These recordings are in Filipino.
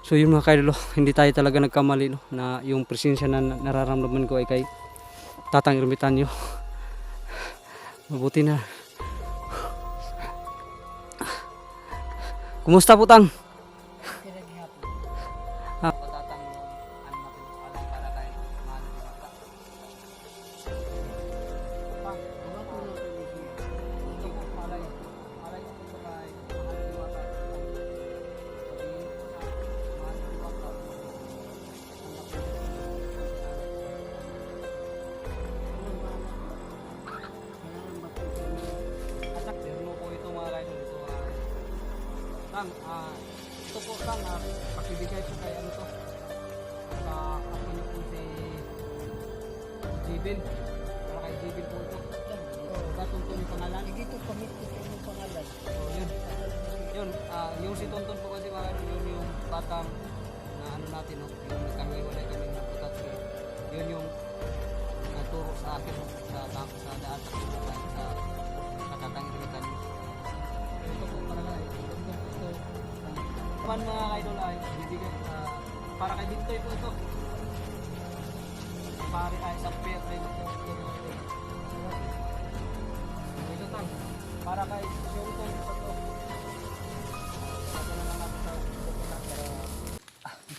So yun mga kaidol, hindi tayo talaga nagkamali, no, na yung presensya na nararamdaman ko ay kay Tatang Ermitanyo. Mabuti na. Kumusta po, Tang? Ah. Tang, ito po Tang, pakibigay po kay ano to, sa ako niyo po si Jibin, para kay Jibin po ito. Tuntun yung pangalan. Dito pamit ko yung pangalan. So yun, yung si Tuntun po kasi mga yun yung batang na ano natin, no, yung nagkamiwalay kami ng Putatsi. Yun yung nagturo sa akin, no, sa daan sa Katatang Ermitanyo. Ito po para kay man mga kaidol ay bibigyan para kay Bintoy po ito. Pare ay sa pair ay ito. Ito Tang, para kay Shunton ito. Ito na lang natin sa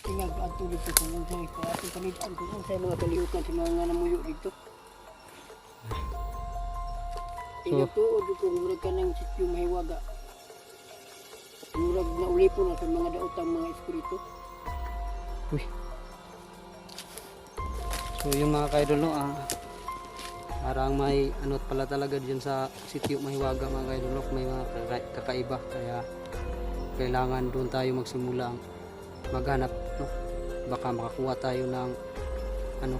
Tingnan ko ang tulog ko kung unsay ko ating palitan kung unsay mga kaliukan sa mga namuyo dito. Tingnan ko ko murag ka ng sityo Mahiwaga. Murag na ulipo na sa mga daotang mga espiritu. Uy. So yung mga kaidol, no, parang may ano pala talaga diyan sa sitio Mahiwaga mga kaidol, no, may mga kakaiba, kaya kailangan doon tayo magsimula maghanap, no, baka makakuha tayo ng ano,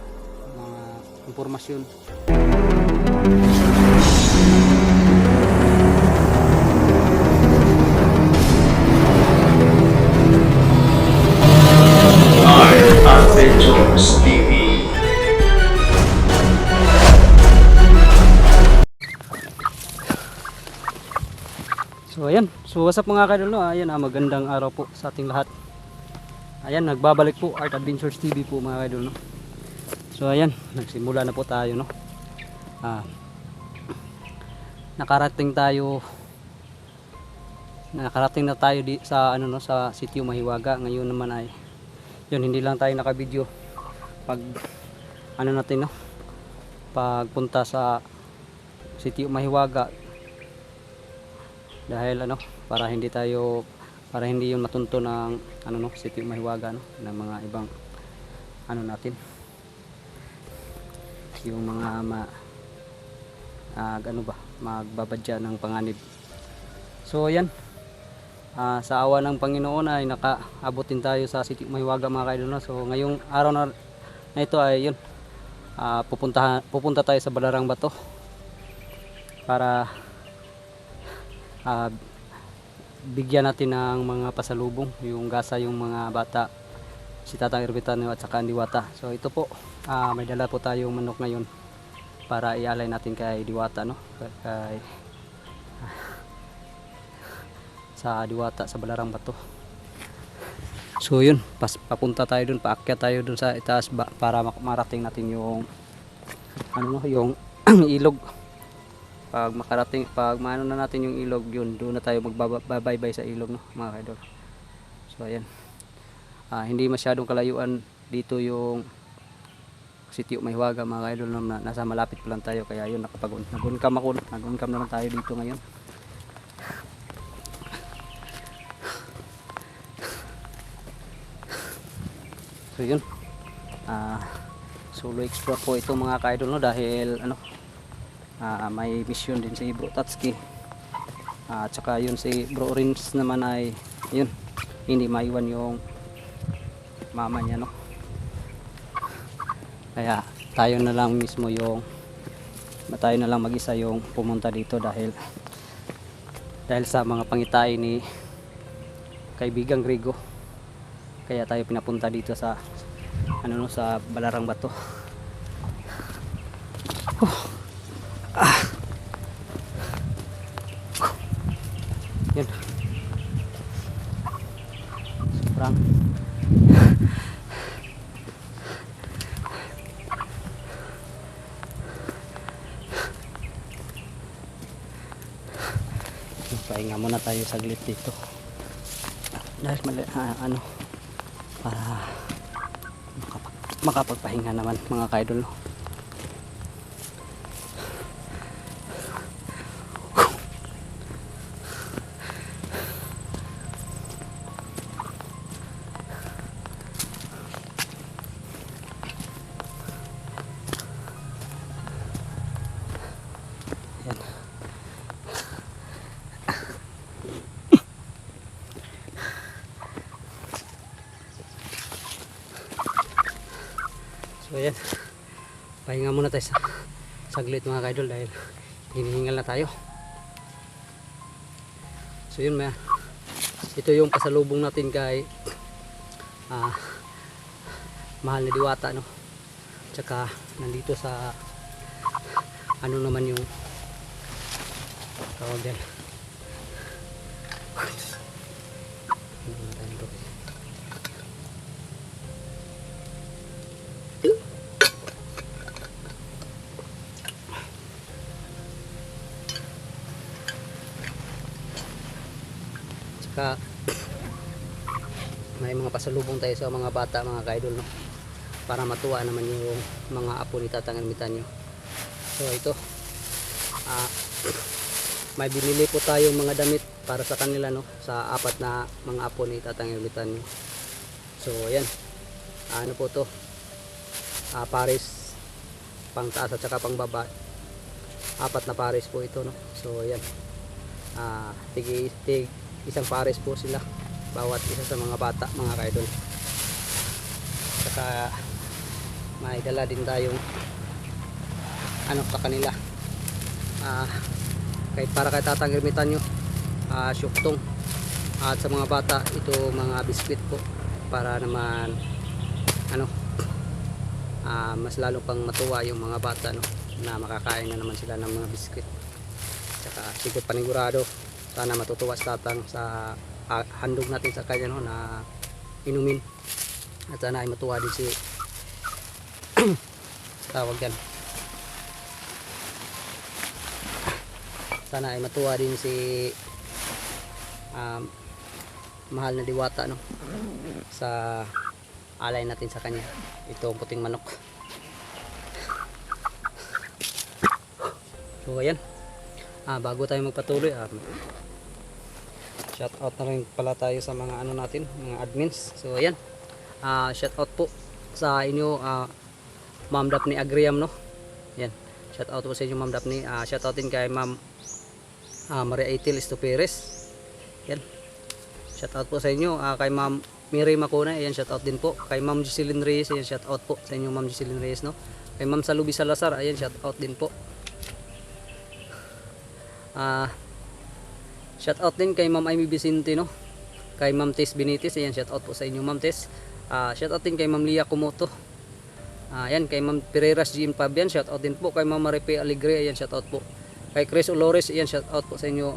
mga impormasyon. Adventures TV. So ayan, so what's up mga kaidol, no? Ayan, magandang araw po sa ating lahat. Ayan, nagbabalik po Art Adventures TV po mga kaidol, no? So ayan, nagsimula na po tayo, no? Nakarating na tayo sa ano, no, sa sitio Mahiwaga. Ngayon naman ay yun, hindi lang tayo naka-video pag ano natin, no, pagpunta sa sitio Mahiwaga, dahil ano, para hindi yun matunto ng ano, no, sitio Mahiwaga, no, ng mga ibang ano natin, yung mga ano ba, magbabadya ng panganib. So ayan, sa awa ng Panginoon ay nakaabutin tayo sa sitio Mahiwaga mga kaidol, no? So ngayong araw na ito ay yun, pupunta tayo sa Balarang Bato para bigyan natin ng mga pasalubong, yung gasa, yung mga bata, si Tatang Ermitanyo at saka ang Diwata. So ito po, may dala po tayong manok ngayon para ialay natin kay Diwata, no, sa Diwata sa Balarang Bato. So yun, papunta tayo dun, paakyat tayo dun sa itaas para marating natin yung ano, no, yung ilog. Pag maano na natin yung ilog, yun, doon na tayo magbabaybay sa ilog, no, mga kaidol. So ayan, hindi masyadong kalayuan dito yung sitio Mahiwaga mga kaidol, no, nasa malapit pa lang tayo, kaya yun, nag-uncam na lang tayo dito ngayon. So yun, solo explore po ito mga kaidol, no, dahil ano, may mission din si Bro Tatski, at saka yun si Bro Rins naman ay yun, hindi maiwan yung mama niya, no, kaya tayo na lang mismo tayo na lang mag-isa yung pumunta dito dahil sa mga pangitain ni kaibigang Grigo, kaya tayo pinapunta dito sa ano, no, sa Balarang Bato. Yan. Sobrang Pahinga muna tayo saglit dito. Dahil ano, para makapagpahinga naman mga kaidol, no? Yan. So yan, pahinga muna tayo saglit mga kaidol dahil hinihingal na tayo. So yun, ito yung pasalubong natin kay mahal na Diwata, no? Tsaka nandito sa ano naman yung tawag yan, ano na tayo bro? Tsaka may mga pasalubong tayo sa mga bata mga kaidol, no? Para matuwa naman yung mga apo ni Tatang Ermitanyo nyo. So ito, may binili po tayong mga damit para sa kanila, no? Sa apat na mga apo ni Tatang Ermitanyo. So ayan, ano po to, pares pang taas at saka pang baba, apat na pares po ito, no? So ayan, tig isang pares po sila bawat isa sa mga bata mga kaidol. Saka may dala din tayong ano sa kanila, kahit para kay Tatang Ermitanyo, syuktong, at sa mga bata ito mga biskwit po para naman ano, mas lalo pang matuwa yung mga bata, no? Na makakain na naman sila ng mga biskwit. Saka siguro panigurado sana matutuwa si Tatang sa handog natin sa kanya, no, na inumin, at sana ay matuwa din si tawag yan, sana ay matuwa din si mahal na Diwata, no, sa alay natin sa kanya itong puting manok. So ayan, bago tayo magpatuloy, shout out na rin pala tayo sa mga ano natin, mga admins. So ayan, shout out po sa inyo, Ma'am Daphne Agriam, no. Yan, shout out po sa inyo Ma'am Daphne. Shout out din kay Ma'am Maria Itil Estuperes. Yan, shout out po sa inyo, kay Ma'am Miri Macuna. Ayan, shout out din po kay Ma'am Jocelyn Reyes. Ayan, shout out po sa inyo Ma'am Jocelyn Reyes, no. Kay Ma'am Salubi Salazar, ayan, shout out din po. Shout out din kay Ma'am Amy Vicente, no. Kay Ma'am Tess Benitez, ayan, shout out po sa inyo Ma'am Tess. Shout out din kay Ma'am Lia Kumoto. Ayan, kay Ma'am Pereiras Jean Fabian, shout out din po. Kay Ma'am Maripe Alegre, ayan, shout out po. Kay Chris Olores, ayan, shout out po sa inyo,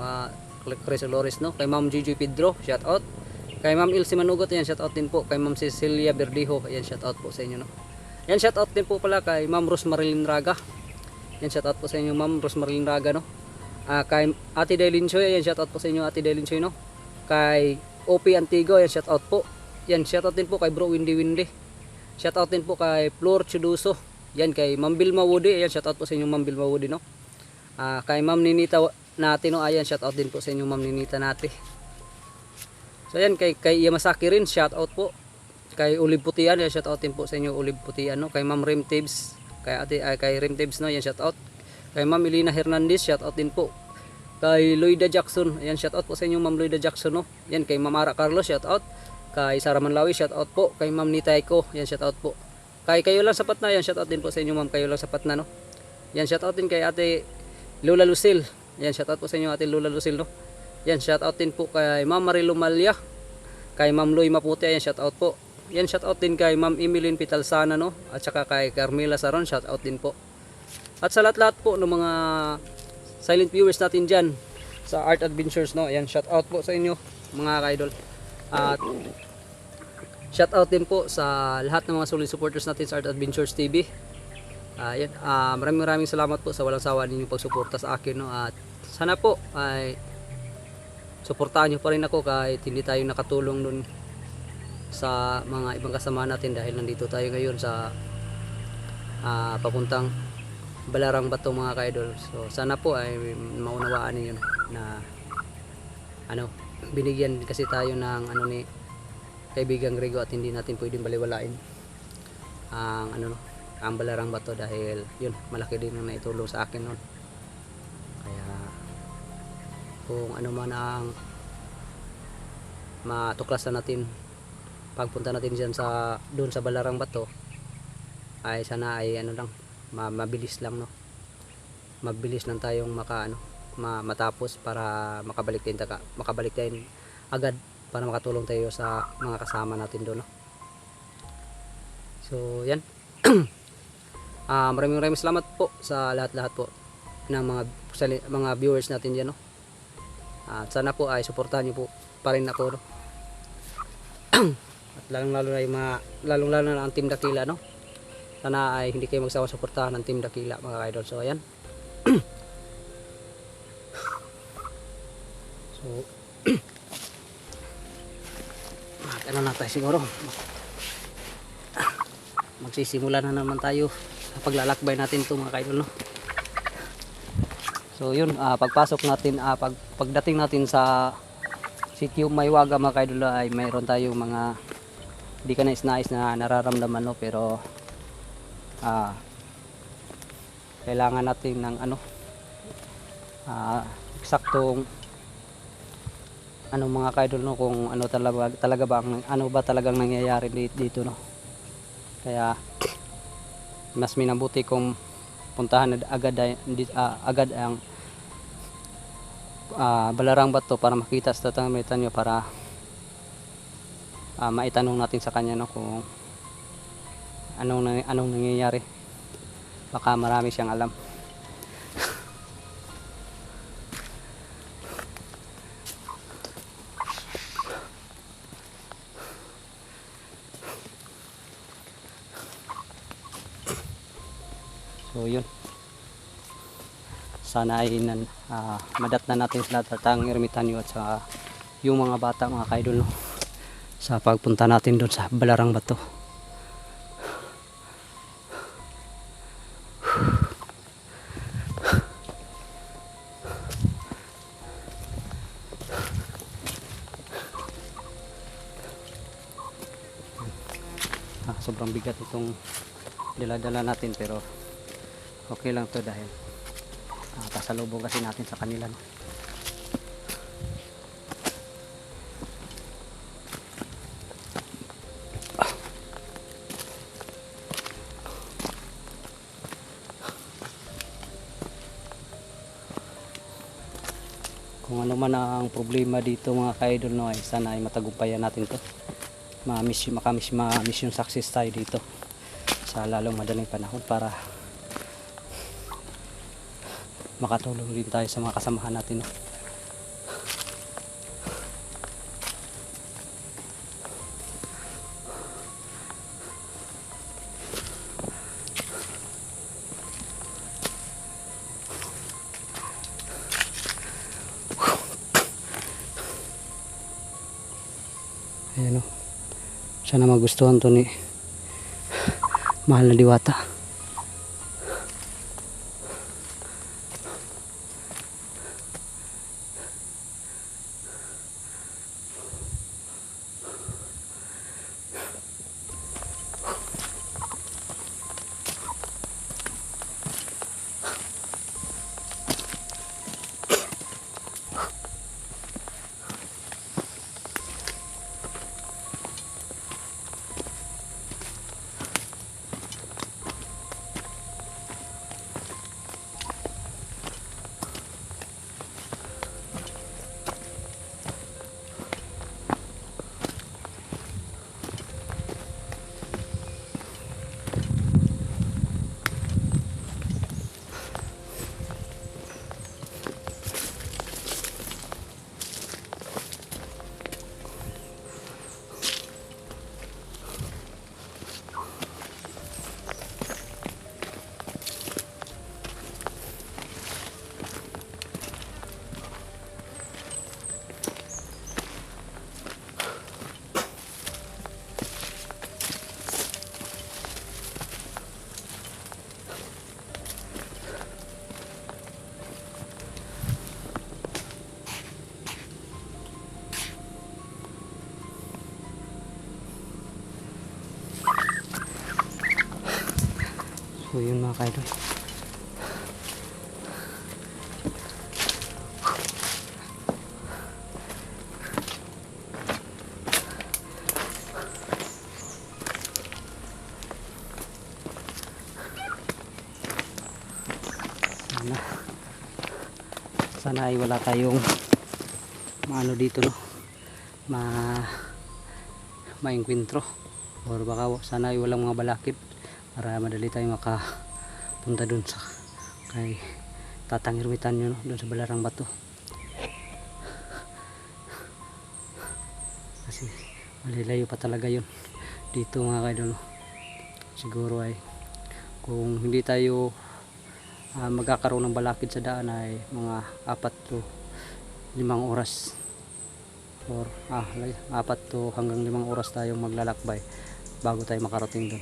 Chris Olores, no. Kay Ma'am Gigi Pedro, shout out. Kay Ma'am Ilse Manugot, ayan, shout out din po. Kay Ma'am Cecilia Berdijo, ayan, shout out po sa inyo, no. Ayan, shout out din po pala kay Ma'am Rosmarilyn Raga. Ayan, shout out po sa inyo Ma'am Rosmarilyn Raga, no. Kay Ate Dailin Choy, ayan, shout out po sa inyo Ate Dailin Choy, no. Kay OP Antigo, ayan, shout out po. Yan, shout out din po kay Bro Windy Windy. Shout out din po kay Flor Chuduso. Yan, kay Ma'am Bilma Woody, ayan, shout out po sa inyo Ma'am Bilma Woody, no. Kay Ma'am Ninita Nati, no, ayan, shout out din po sa inyo Ma'am Ninita Nati. So ayan, kay Yamasaki rin, shout out po. Kay Olive Putian, ayan, shout out din po sa inyo Olive Putian, no. Kay Ma'am Rim Tibbs, kay Rim Tibbs, no, ayan, shout out. Kay Ma'am Elena Hernandez, shout out din po. Kay Loida Jackson, ayan, shout out po sa inyo Ma'am Loida Jackson, no. Yan, kay Ma'am Ara Carlos, shout out. Kay Sara Manlawi, shout out po. Kay Ma'am Nitayko, ayan, shout out po. Kay Kayo Lang Sapat Na, ayan, shout out din po sa inyo Ma'am Kayo Lang Sapat Na, no. Yan, shout out din kay Ate Lola Lucille, ayan, shout out po sa inyo Ate Lola Lucille, no. Yan, shout out din po kay Ma'am Marilo Malya. Kay Ma'am Loy Maputi, ayan, shout out po. Yan, shout out din kay Ma'am Emeline Pitalsana, no. At saka kay Carmela Saron, shout out din po. At sa lahat-lahat po ng mga silent viewers natin dyan sa Art Adventures, no. Ayan, shout out po sa inyo mga ka-idol. At shout out din po sa lahat ng mga solid supporters natin sa Art Adventures TV. Maraming salamat po sa walang sawa ninyong pagsuporta sa akin, no? At sana po ay suportahan nyo pa rin ako kahit hindi tayo nakatulong dun sa mga ibang kasama natin, dahil nandito tayo ngayon sa papuntang Balarang Bato mga ka-idol. So sana po ay maunawaan niyo na binigyan kasi tayo ng ni kaibigang Grego, at hindi natin pwedeng baliwalain ang Balarang Bato, dahil yun, malaki din ang naitulong sa akin noon. Kaya kung ano man ang matuklasan natin pagpunta natin diyan doon sa Balarang Bato, ay sana ay mabilis lang, no, mabilis lang tayong matapos para makabalik din agad para makatulong tayo sa mga kasama natin doon, no? So yan. Maraming salamat po sa lahat po ng mga viewers natin diyan, no? At sana po ay suportahan niyo po pa rin ako, no? At lalong lalo na ang Team Dakila, no? Sana ay hindi kayo magsawa suportahan ng Team Dakila mga ka-idol. So ayan. So na tayo siguro. Magsisimula na naman tayo sa paglalakbay natin ito mga ka-idol, no? So yun, pagpasok natin, pagdating natin sa sitio Maywaga mga ka-idol, ay mayroon tayong mga di ka nais na nararamdaman, no? Pero kailangan natin ng eksaktong mga ka-idol, no, kung talaga ba talagang nangyayari dito, no? Kaya mas minabuti kung puntahan agad ang Balarang Bato para makita sa tatamitan nyo, para maitanong natin sa kanya, no, kung anong nangyayari. Baka marami siyang alam. So yun, sana ay madatnan natin sa lahat ang ermitanyo at sa yung mga bata mga ka-idol, no, sa pagpunta natin doon sa Balarang Bato. Sobrang bigat itong dala-dala natin, pero okay lang to dahil pasalubong kasi natin sa kanila, no? Kung ano man ang problema dito mga ka-idol, no, ay sana ay matagumpayan natin to. Mamiss yung success tayo dito sa lalong madaling panahon, para makatulong din tayo sa mga kasamahan natin, no? Ayan, no? Sana magustuhan to ni mahal na Diwata. So yun mga kaidol. Sana, sana ay wala tayong maano dito, no, maengkwentro, or baka sana ay walang mga balakid para madali tayo makapunta dun sa kay Tatang Ermitanyo, no, dun sa Balarang Bato. Kasi malilayo pa talaga yun dito mga kaidol, no. Siguro ay kung hindi tayo magkakaroon ng balakid sa daan ay mga 4 to 5 oras, or 4 to hanggang 5 oras tayong maglalakbay bago tayo makarating dun.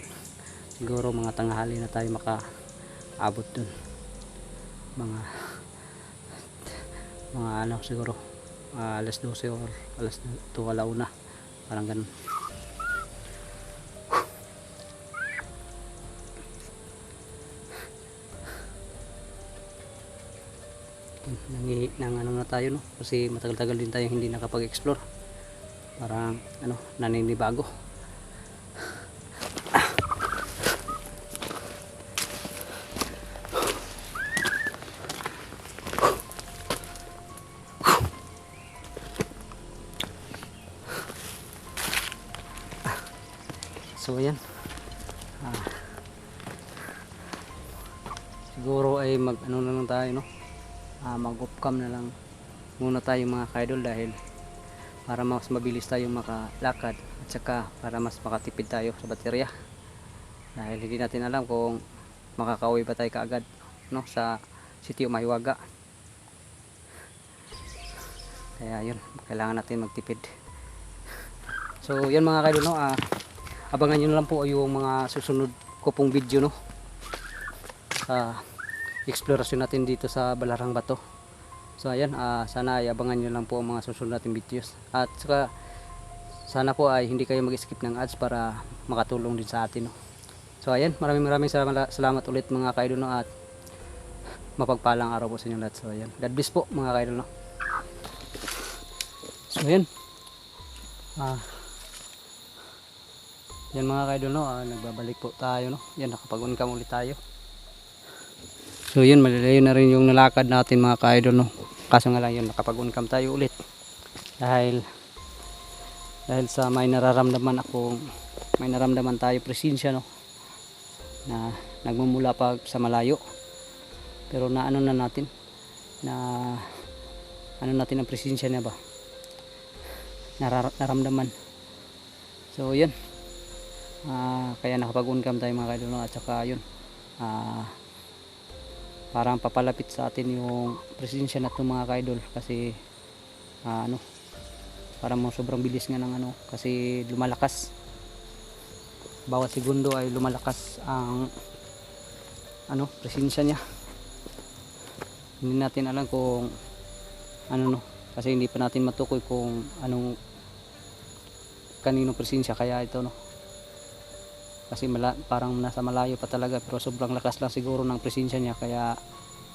Siguro mga tanghali na tayo makaabot dun, mga ano siguro alas 12 or alas 2 alauna, parang ganun. Nang ano na tayo, no, kasi matagal-tagal din tayo hindi nakapag-explore, parang ano, naninibago. So ayan, siguro ay mag ano na lang tayo, no, mag off cam na lang muna tayo mga kaidol, dahil para mas mabilis tayong makalakad at saka para mas makatipid tayo sa baterya, dahil hindi natin alam kung makakauwi ba tayo kaagad, no, sa Sitio Mahiwaga. Kaya yun, kailangan natin magtipid. So yan mga kaidol, no, abangan nyo na lang po yung mga susunod ko pong video, no, sa explorasyon natin dito sa Balarang Bato. So ayan, sana ay abangan nyo lang po ang mga susunod natin videos, at saka sana po ay hindi kayo mag-skip ng ads para makatulong din sa atin, no. So ayan, maraming salamat ulit mga kaidol, no, at mapagpalang araw po sa inyo lahat. So ayan, God bless po mga kaidol, no. So ayan, yan mga kaidol, no, nagbabalik po tayo, no. Yan, nakapag-uncam ulit tayo. So yun, malilayo na rin yung nalakad natin mga kaidol, no. Kaso nga lang yun, nakapag-uncam tayo ulit dahil sa may nararamdaman tayo presensya, no, na nagmumula pa sa malayo, pero na ano na natin, na ano natin ang presensya niya ba, naramdaman. So yun, kaya nakapag-uncam tayo mga kaidol, no, at saka yun, parang papalapit sa atin yung presensya na ito mga kaidol, kasi ano, parang sobrang bilis nga ng ano, kasi lumalakas bawat segundo, ay lumalakas ang ano, presensya niya. Hindi natin alam kung ano, no, kasi hindi pa natin matukoy kung anong kaninong presensya, kaya ito, no, kasi parang nasa malayo pa talaga, pero sobrang lakas lang siguro ng presensya niya, kaya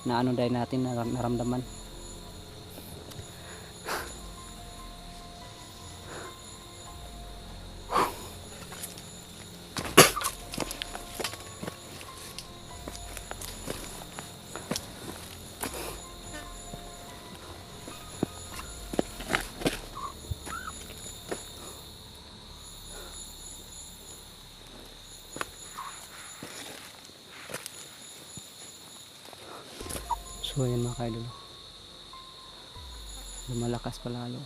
naano dahil natin naramdaman. So ayan mga kaidol, lumalakas pa lalo.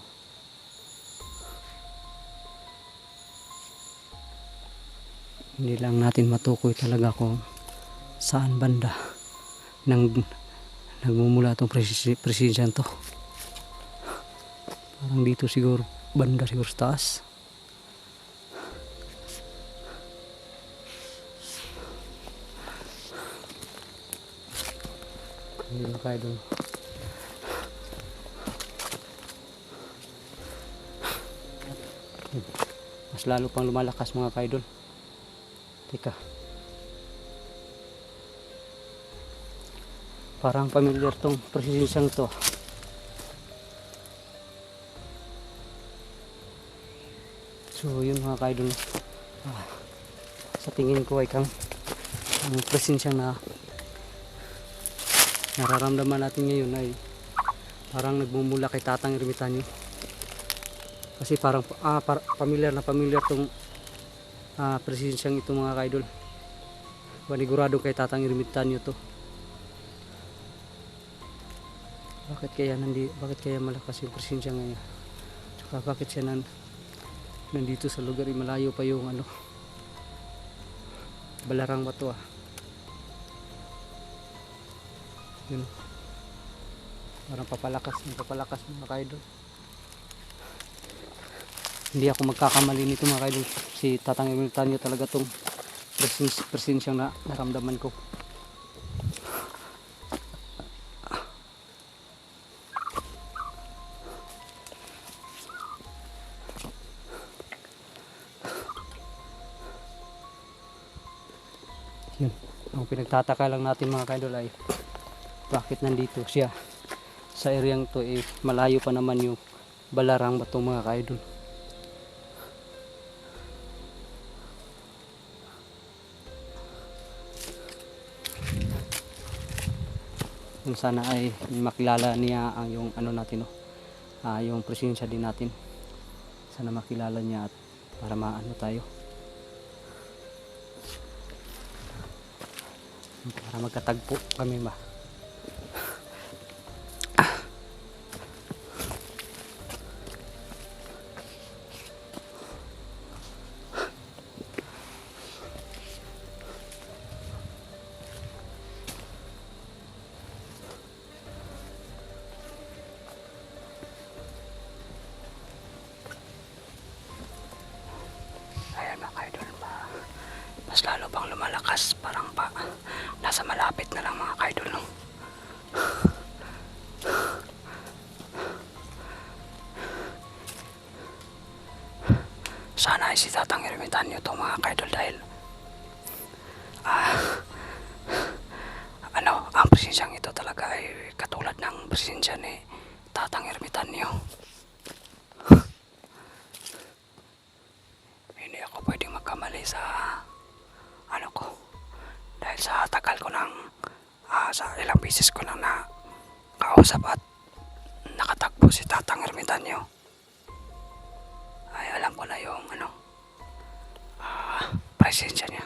Hindi lang natin matukoy talaga kung saan banda nagmumula itong presensya to. Parang dito siguro, banda siguro sa taas. Ayan mga kaidol, mas lalo pang lumalakas mga kaidol. Teka, Parang familiar tong presensyang to. So yun mga kaidol. Sa tingin ko ay ang presensyang na nararamdaman natin ngayon ay parang nagmumula kay Tatang Ermitanyo. Kasi parang familiar na familiar tong presensyang ito mga kaidol. Panigurado kay Tatang Ermitanyo to. Bakit kaya malakas yung presensya ngayon? Tsaka bakit siya nandito sa lugar, malayo pa yung Balarang Bato Yun. Parang papalakas mga kaidol. Hindi ako magkakamali nito mga kaidol. Si Tatang Ermitanyo talaga tong presensyang naramdaman ko. Yun. Ang pinagtataka lang natin mga kaidol ay bakit nandito siya sa areang to, malayo pa naman yung Balarang Bato mga kaidol. Yung sana ay makilala niya ang yung natin yung presensya din natin. Sana makilala niya at para maano tayo. Para magkatagpo kami ba. Ayan mga kaidol, mas lalo pang lumalakas, parang nasa malapit na lang mga kaidol no? Sana ay si Tatang Ermitanyo to mga kaidol dahil ang presensyang ito talaga ay katulad ng presensya ni Tatang Ermitanyo. Hindi ako pwedeng magkamali sa ko dahil sa tagal ko nang sa ilang beses ko nang nakausap at nakatagpo si Tatang Ermitanyo ay alam ko na yung presensya niya.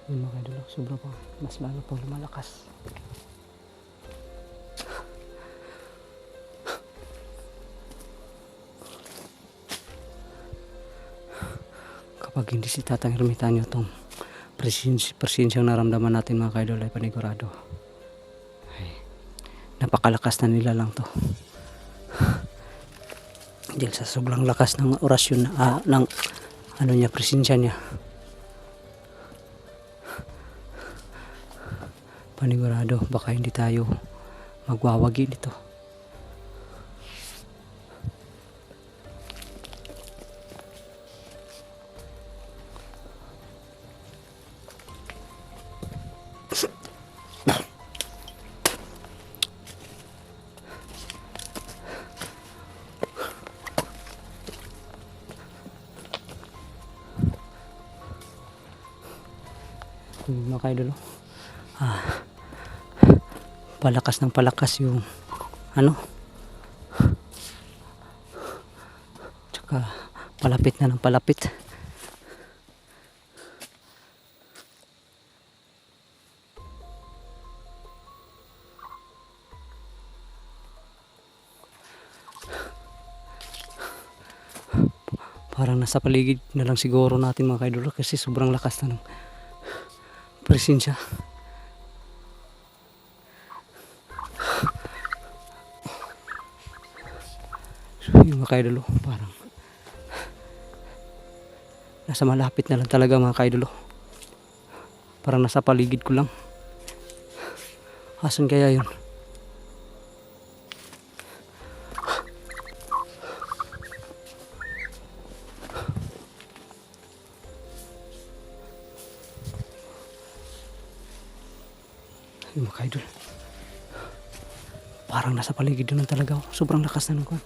Yun mga idol, sobra pa, mas lalo pang lumalakas. Kapag hindi si Tatang Ermitanyo tong presensyang naramdaman natin mga kaidol ay panigurado ay napakalakas na nila lang to dahil sa sobrang lakas ng orasyon ng niya, presensya niya. Panigurado baka hindi tayo magwawagi nito. Mga kaidol, palakas ng palakas yung tsaka palapit na ng palapit. Parang nasa paligid na lang siguro natin mga kaidol kasi sobrang lakas na ng presensya. So yung mga kaidol, parang nasa malapit na lang talaga mga kaidol. Parang nasa paligid ko lang. Asan kaya yun? Yung mga idol. Parang nasa paligid doon talaga. Oh. Sobrang lakas na nung kuwan.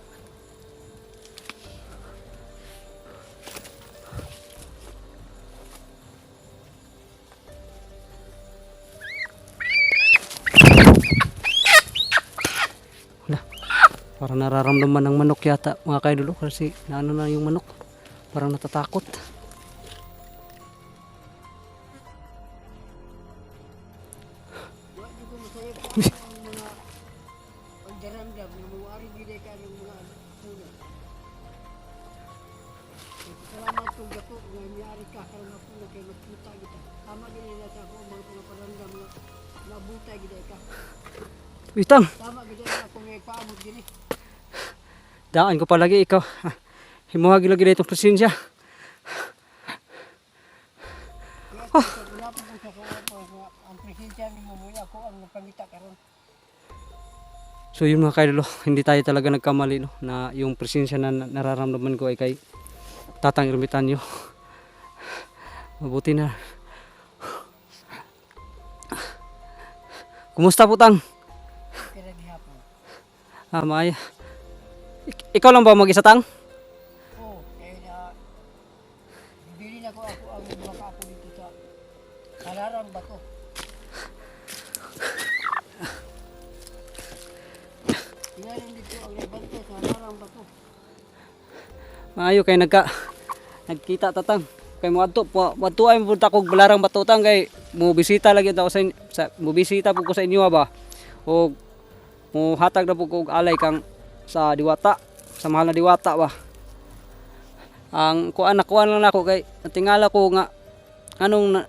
Wala. Parang nararamdaman ng manok yata mga kaidol. Kasi naano na yung manok. Parang natatakot. Wa di ko masaya po ang mga pagdarandam na mga ari gid ka ng mga puno. Salamat kung gato nga miyari ka karon ako na kay magkita kita. Tama din nila sa ako mga pinaparandam nga nabutay gid ka. Witang. Tama gid ako may paamot diri. Daan ko palagi ikaw. Himuhagi lagi na itong presensya. Kaya wala pa ko sa ang presensya ni mo ako ang napangita karon. So yun mga kaidolo, hindi tayo talaga nagkamali no, na yung presensya na nararamdaman ko ay kay Tatang Ermitanyo. Mabuti na. Kumusta po Tang? Kaya gihapon. Maya. Ikaw lang ba mag-isa Tang? Oo, kaya na bibili na ko ako ang mga kapo dito sa Kararang Bato. Inalim dito ang rebante sa Kararang Bato. Maayo kay nagkita tatang. Kay mo adto ay punta kog Balarang Bato Tang kay mo bisita lagi daw sa mo bisita po ko sa inyo ba. O mo hatag na po kog alay kang sa Diwata, sa mahal na Diwata ba. Ang kuan lang ako kay tingala ko nga anong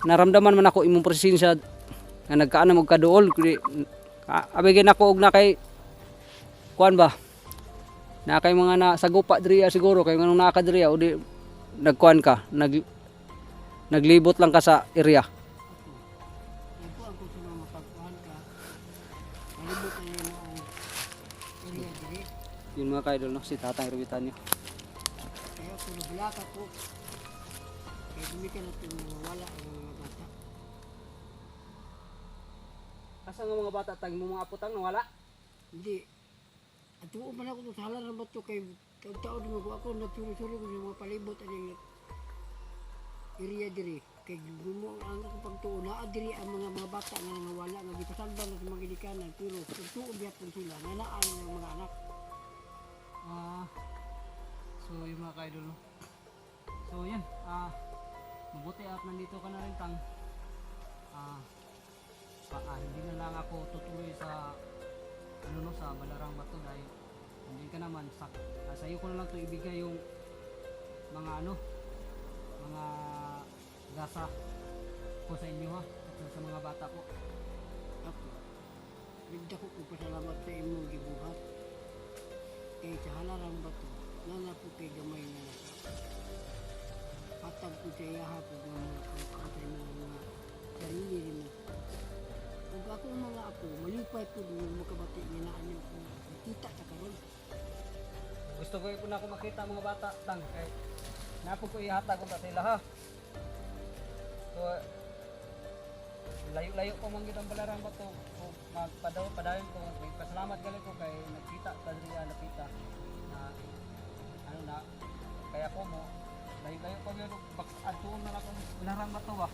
naramdaman man ako imong presensya nga nagkaana mo kaduol abigin ako og na kay kuan ba na kay mga nasagupa diriya siguro kay nganong naa ka diriya o di nagkuan ka naglibot lang ka sa area. Yan po ang gusto mo mapagpuhan ka. Malibot na yun ang area diri. Yun mga kaidol no, si Tatang Ermitanyo. Kaya kung nabilaka ko, kaya dumikan natin wala ang mga bata. Asa nga mga bata tang mga apotang nawala? Hindi. At tuo man ako sa halan ng bato kay taon mo ako naturo-suro ko sa mga palibot ang area diri. Kay gumo ang akong pagtuo na diri ang mga bata nga nawala nga gipasalba na sa mga gidikanan pero tuo gyapon sila nanaan ang mga anak. So yung mga kaidol no. So yan, mabuti at nandito ka na rin Tang. Hindi na lang ako tutuloy sa sa Balarang Bato dahil hindi ka naman sa iyo ko na lang to ibigay yung mga mga gasa ko sa inyo ha at sa mga bata ko. Ako, nagdako ko pasalamat sa imong gibuhat. Kay sa halarang bato, nana po kay gamay na patag ko sa iyaha po mga pagkakantay mga sarili rin mo. Kung ako mga apo, malipay ko yung makabati niya na ano ko. Nakita ka karon. Gusto ko na ako makita mga bata Tang kay napo ko ihatag ko sa sila ha. So layo-layo ko man gid ang Balarang Bato o padayon ko pasalamat gali ko kay nagkita ta diri napita na na kaya ko mo layo-layo ko gyud adtuon na akong Balarang Bato ba.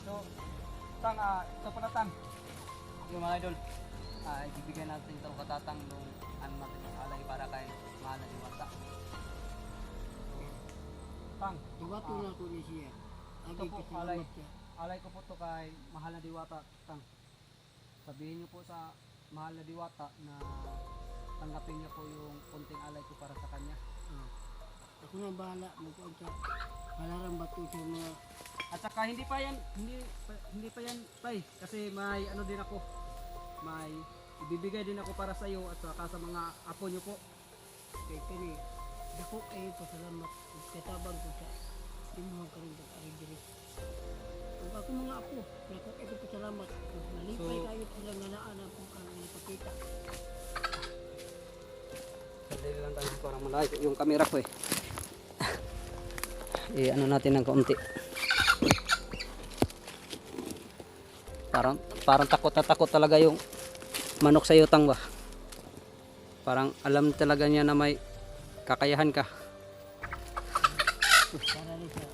So Tang ito pala Tang yung mga idol ibibigay natin ito katatang nung ano natin yung alay para kay mahal na Diwata. Tang Iwato na ko ni siya. ito Agi po pasalamat siya. alay ko po to kay mahal na Diwata Tang. Sabihin niyo po sa mahal na Diwata na tanggapin niyo po yung konting alay ko para sa kanya. Ako na bahala mo ko sa halarang bato sa mga At saka hindi pa yan tay kasi may ano din ako. May ibibigay din ako para sa iyo at saka sa mga apo niyo po. kay kani. Dako ay pasalamat katabang ko sa imong karon sa ari diri. Ug ako mga apo, dako ay pasalamat. Nalipay So, kayo sila nga naa na kung ang ipakita. Sandali lang tayo para malayo yung camera ko eh. Ano natin ng kaunti. Parang takot na takot talaga yung manok sa iyo, Tang, ba? Parang alam talaga niya na may kakayahan ka. Para rin siya.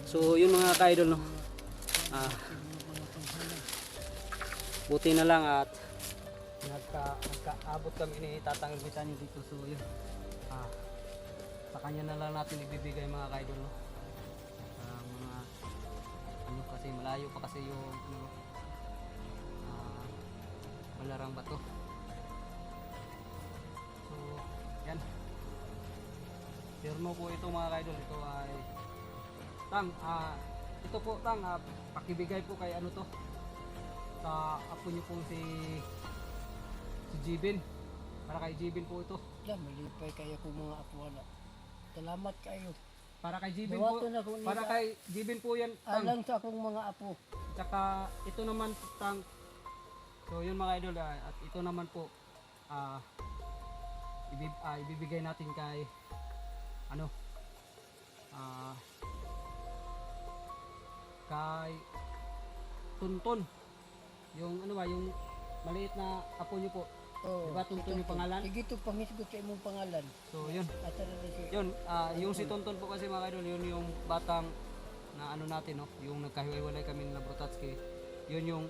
So yun mga ka-idol, no. Buti na lang at nagkaabot kami ni Tatang Ermitanyo dito. So yun, sa kanya na lang natin ibibigay mga ka-idol, no. Mga ano, kasi malayo pa kasi yung ano, Balarang Bato. So yan, terno po ito mga ka-idol. Ito ay Tang, ito po Tang, pakibigay po kay ano to, sa apo niyo pong si Jibin. Para kay Jibin po ito. Yan, malipay kayo kung mga apo na. Salamat kayo. Para kay Jibin Bawa po. ko na kung Para nila- kay Jibin po yan, Tang. Alang sa akong mga apo. Tsaka ito naman, Tang. So yun mga idol, at ito naman po ibibigay natin kay ano, kay Tunton. Yung ano ba, yung maliit na apo niyo po. Oh, Diba Tunton yung pangalan? Sige to, pangisgot sa imong pangalan. So yun. At rin siya. Yun, yung si Tonton po kasi mga idol, yun yung batang na ano natin, no, yung nagkahiwalay kami ng Brotatski. Yun yung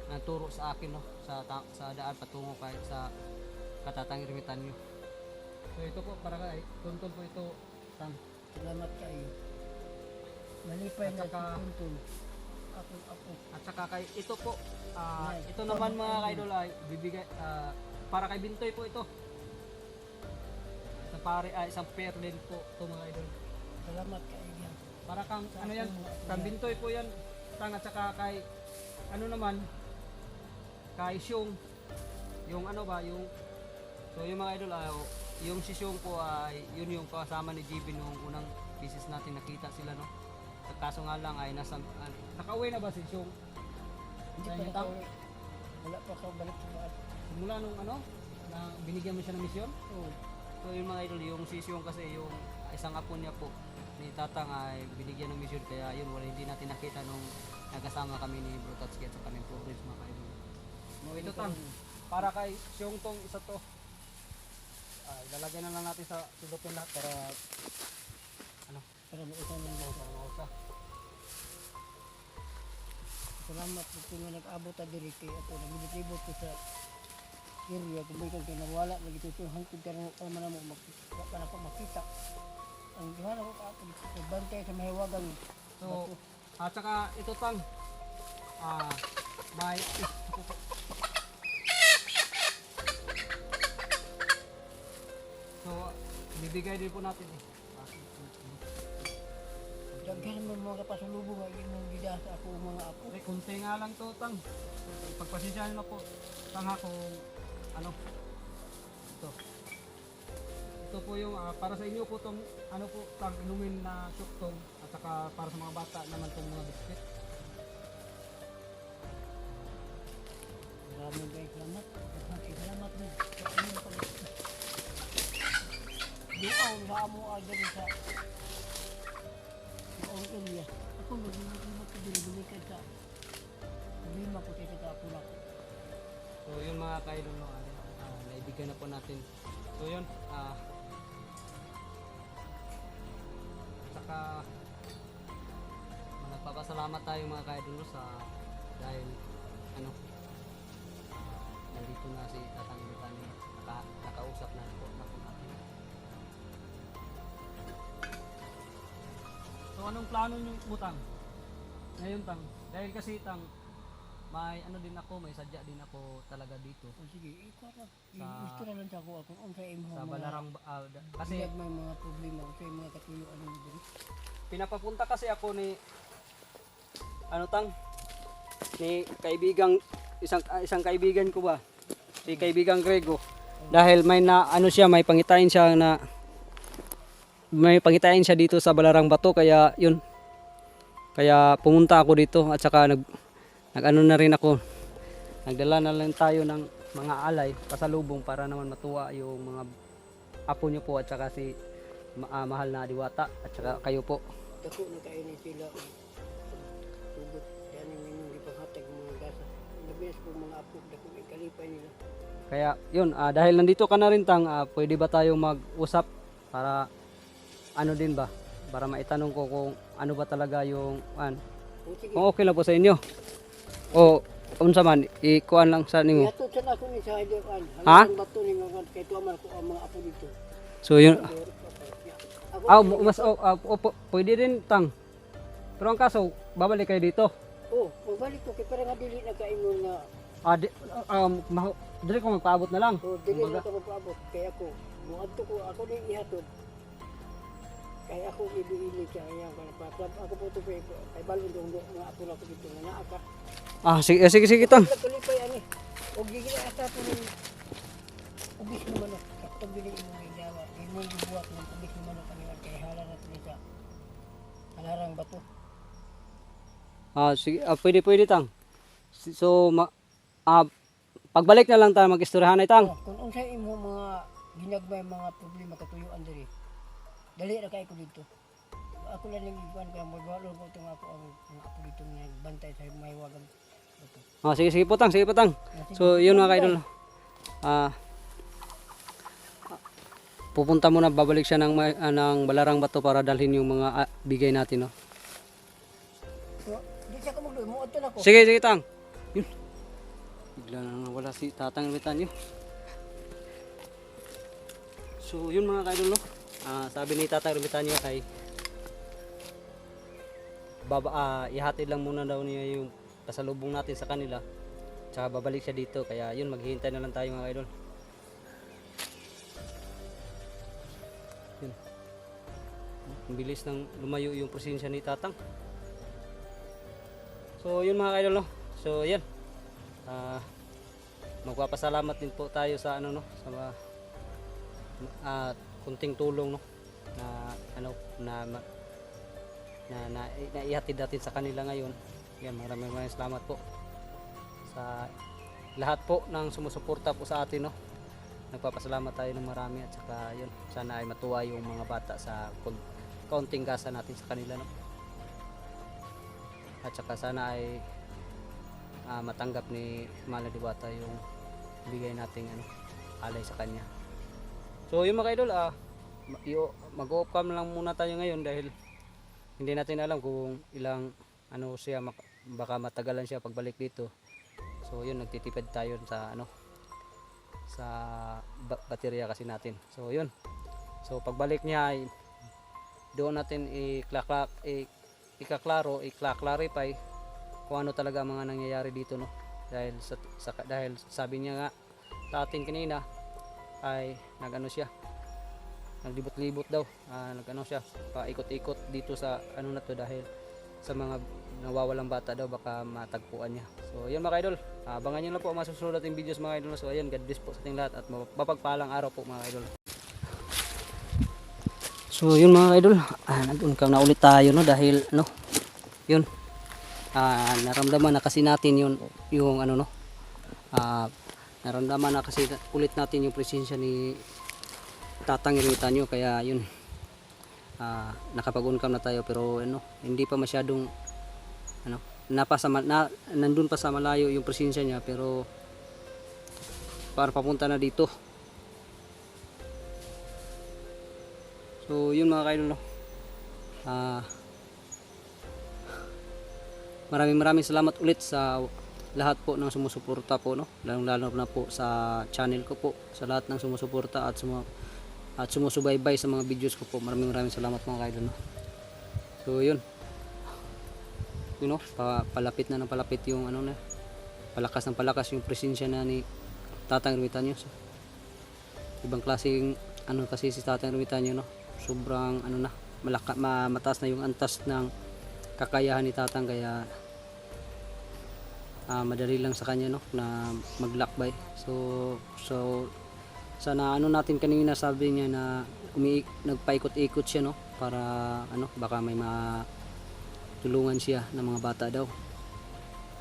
nagturo sa akin, no, sa daan patungo kay sa Katatang Ermitanyo. So ito po para kay Tonton po ito, Tang. Salamat kayo. Malipay At na saka- si Tuntun. Akong apo. At saka kay ito po, Nice. ito naman mga idol ay bibigay para kay Bintoy po ito. Sa pare isang pair din po ito mga idol. Salamat kayo yan. Para kang ano yan, kang Bintoy po yan, Tang. At saka kay ano naman, kay Syong, yung ano ba, yung so yung mga idol, yung si Syong po ay yun yung kasama ni JB nung unang business natin, nakita sila, no. Kaso nga lang ay nakauwi na ba si Syong? Hindi Sa pa inyo, Tang? nakauwi. Wala pa ka balik sa bahay. Mula nung ano, na binigyan mo siya ng misyon. Oo. So yung mga idol, yung si Syong kasi yung isang apo niya po ni Tatang ay binigyan ng misyon, kaya yun wala, hindi natin nakita nung nagkasama kami ni Brotatski at sa kaming progress mga idol. So ito Tang, para kay Syong tong isa to. Ilalagay na lang natin sa sulupin lahat para ano, Para mausan ng mga. para mausa. Salamat po kung nga nag-abot na diri kay ako. Nag-ibot ko sa area. Kung may kang nawala, nag-ito hangtod ka rin pa man mo makita. Ang dihan ako ako nagbantay sa mahiwagang. So, at saka ito Tang, may so, bibigay din po natin eh. Daghan mo mga kapasalubong ay imong gida sa ako mga apo. Okay, kunti nga lang to Tang. Pagpasensyahan na po Tang ha kung ano. Ito. Ito po yung para sa inyo po tong ano po Tang, inumin na suktong, at saka para sa mga bata naman tong mga biscuit. Maraming kayo salamat. Salamat din sa inyong pag Duaw sa amo agad sa ang area. Ako nag-iimot ko din bumikad sa problema ko sa kapula ko. So yun mga kaidol, no, naibigay na po natin. So yun, saka nagpapasalamat tayo mga kaidol, no, sa dahil ano, nandito na si Tatang Ermitanyo, nakausap na po natin. So anong plano nyo Tang? Ngayon Tang, dahil kasi Tang, may ano din ako, may sadya din ako talaga dito O sige, ikaw na. Sa- Gusto na lang ako kung sa imo sa mga Balarang kasi kasi may mga problema o sa mga katuyuan mo din. pinapapunta kasi ako ni ano Tang, ni kaibigang isang kaibigan ko ba, si kaibigang Grego, dahil may na ano siya, may pangitain siya dito sa Balarang Bato, kaya yun, kaya pumunta ako dito at saka nag-ano na rin ako, nagdala na lang tayo ng mga alay pasalubong para naman matuwa yung mga apo nyo po at saka si mahal na Diwata at saka kayo po. Dako na kainin sila. dako may kalipay nila. Kaya yun, dahil nandito ka na rin tang, pwede ba tayong mag-usap para ano din ba? Para maitanong ko kung ano ba talaga yung O sige, kung okay lang po sa inyo. O unsa man ikuan lang sa nimo. ihatod sa ako ni sa Haideran. Ha? Halagang bato ni mga kay tuwa ko ang mga apo dito. So yun. Ako, Mas pwede rin tang. Pero ang kaso, babalik kayo dito. oh, magbalik ko kay para nga dili na kaingon nga Dili ko magpaabot na lang. so dili na Kumbaga, ka magpaabot kay ako. Muadto ko ako ni ihatod. Kay ako giduili siya ayan ako po to kay balon dong mga apo na ko dito nga naa ka. sige tang. Kalipay ani. Og gigil ata po ni ubis mo manok. Kapag dili mo gigawa, imo gibuhat ng ubis mo manok kaniwan kay hala na tuli sa halarang bato. Sige, pwede tang. So pagbalik na lang tayo mag-istoryahan ay tang. Oh, kung unsa imo mga ginagbay mga problema katuyuan diri. Dali ra kay ko dito. Ako lang ning iguan kay magwalo ko tong ako ang mga apo dito nga nagbantay sa may wagang bato. Sige po tang. So yun mga kaidol. Pupunta muna, babalik siya ng Balarang Bato para dalhin yung mga bigay natin, no. So, di siya kamugloy mo adto na ko. Sige tang. Yun. Bigla na nawala si Tatang Ermitanyo. So yun mga kaidol, no. Sabi ni Tatang Ermitanyo kay ihatid lang muna daw niya yung pasalubong natin sa kanila. Tsaka babalik siya dito, kaya yun, maghihintay na lang tayo mga kaidol. Yun. Ang bilis ng lumayo yung presensya ni Tatang. So yun mga kaidol, no. So yan. Magpapasalamat din po tayo sa sa kunting tulong, no, na ihatid natin sa kanila ngayon. Yan, maraming salamat po sa lahat po ng sumusuporta po sa atin, no. Nagpapasalamat tayo ng marami, at saka yun, sana ay matuwa yung mga bata sa kaunting gasa natin sa kanila, no. At saka sana ay matanggap ni Mala Diwata yung bigay nating alay sa kanya. So yun mga idol, mag-off cam lang muna tayo ngayon dahil hindi natin alam kung ilang siya, baka matagalan siya pagbalik dito. So yun, nagtitipid tayo sa sa baterya kasi natin. So yun, so pagbalik niya ay doon natin i-clarify kung ano talaga mga nangyayari dito, no. Dahil sabi niya nga sa atin kanina ay naglibot-libot daw, siya, paikot-ikot dito sa na to, dahil sa mga nawawalang bata daw, baka matagpuan niya. So yun mga idol, abangan nyo lang po ang masusunod nating videos mga idol. So ayun, God bless po sa ating lahat at mapagpalang araw po mga idol. So yun mga idol, nandun ka na ulit tayo, no, dahil yun, naramdaman na kasi natin yung naramdaman na kasi ulit natin yung presensya ni Tatang Ermitanyo, kaya yun, nakapag-uncam na tayo, pero hindi pa masyadong nandun pa sa malayo yung presensya niya, pero para papunta na dito. So yun mga kaidol, no. Maraming salamat ulit sa lahat po ng sumusuporta po, no, lalo na po sa channel ko po, sa lahat ng sumusuporta at sumusubaybay sa mga videos ko po. Maraming salamat mga kaidol, no. So yun, palapit na ng palapit yung palakas ng palakas yung presensya na ni Tatang Ermitanyo. So, ibang klaseng kasi si Tatang Ermitanyo, no. Sobrang mataas na yung antas ng kakayahan ni Tatang, kaya madali lang sa kanya, no, na maglakbay. So sana natin kanina, sabi niya na nagpaikot-ikot siya, no, para baka may matulungan siya ng mga bata daw.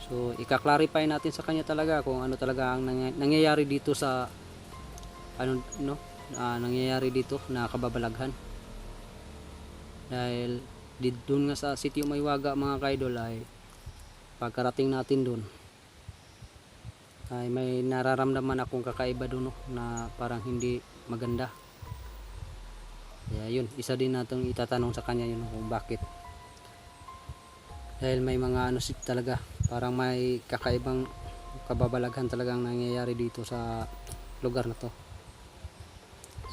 So ika-clarify natin sa kanya talaga kung ano talaga ang nangyayari dito sa nangyayari dito na kababalaghan. Dahil doon nga sa City of Maywaga mga kaidol, ay pagkarating natin doon ay may nararamdaman akong kakaiba doon, no, na parang hindi maganda. Kaya yun, isa din natong itatanong sa kanya yun, no, kung bakit. Dahil may mga ano talaga, parang may kakaibang kababalaghan talagang nangyayari dito sa lugar na to.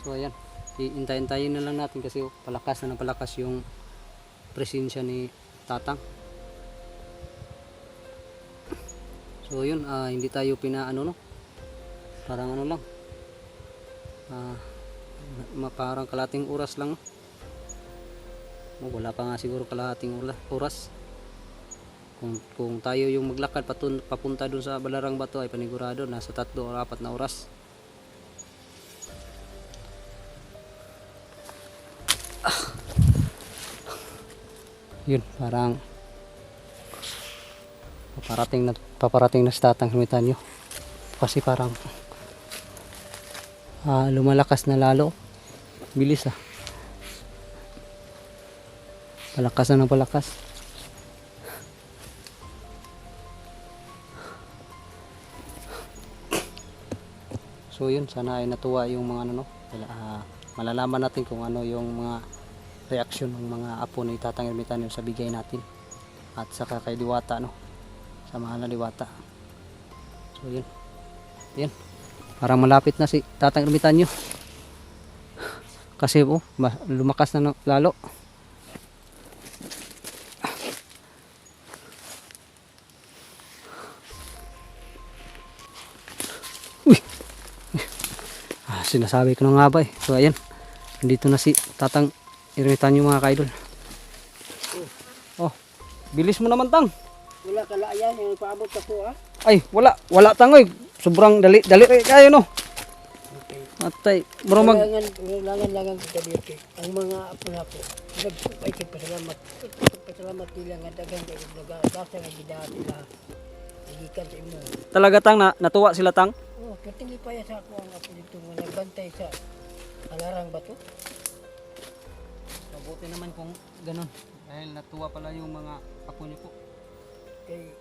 So ayan, iintayin na lang natin kasi palakas na ng palakas yung presensya ni Tatang. So yun, hindi tayo pinaano, no, parang ano lang, parang kalating oras lang, no? Wala pa nga siguro kalahating oras. Kung tayo yung maglakad papunta dun sa Balarang Bato ay panigurado nasa 3 o 4 na oras. Yun, parang paparating na sa Tatang Ermitanyo kasi parang lumalakas na lalo, bilis palakas na ng palakas. So yun, sana ay natuwa yung mga ano, no, malalaman natin kung ano yung mga reaksyon ng mga apo ni Tatang Ermitanyo sa bigay natin at saka kay Diwata, no, sa mahal na Diwata. So yun, yan, parang malapit na si Tatang Ermitanyo kasi lumakas na lalo. Uy, sinasabi ko na nga ba eh. So ayan, nandito na si Tatang Ermitanyo mga kaidol. Oh, bilis mo naman Tang. Wala kalayan yung paabot ako Ay, wala Tang oy. Sobrang dali kayo, no. Okay. Atay, mura mag Langan ko dito. Ang mga apo na po, nagpupay sa pasalamat nila nga dagang kayo nagagasa nga gidahan nila. Nagikan sa imo. talaga Tang natuwa sila Tang. Oh, katingi pa sa ako ang apo dito nga nagbantay sa Balarang Bato. Mabuti naman kung ganun. Dahil natuwa pala yung mga apo niyo po. Kay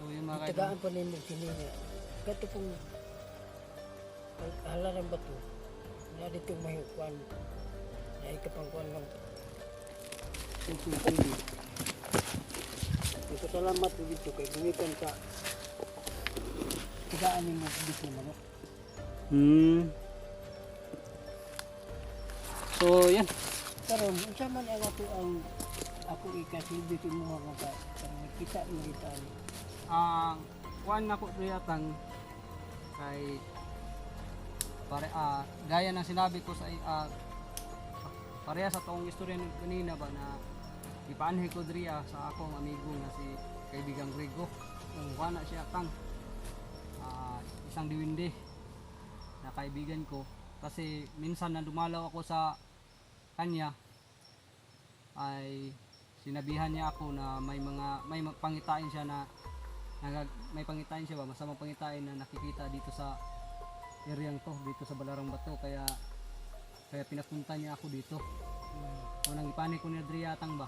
So yung mga kaidol. tagaan pa nila sini nga. Kato pong Balarang Bato. Na dito mahikuan. Na ikapangkuan lang. Pili. Salamat po dito kay gumikan sa tagaan ni mo dito manok. So yan. Pero unsa man ang ako ikasilbi sa mo nga para makita mo dito. Kuan na ko Tang kay gaya ng sinabi ko sa pareha sa toong istorya kanina ba na ipaanhi ko diriya sa akong amigo nga si kaibigang Rigo. Kuan na siya Tang, isang diwindi na kaibigan ko kasi minsan na dumalaw ako sa kanya ay sinabihan niya ako na may pangitain siya may pangitain siya ba, masamang pangitain na nakikita dito sa areang to, dito sa Balarang Bato, kaya pinapunta niya ako dito. Munang ipanik ko niya diriya Tang ba,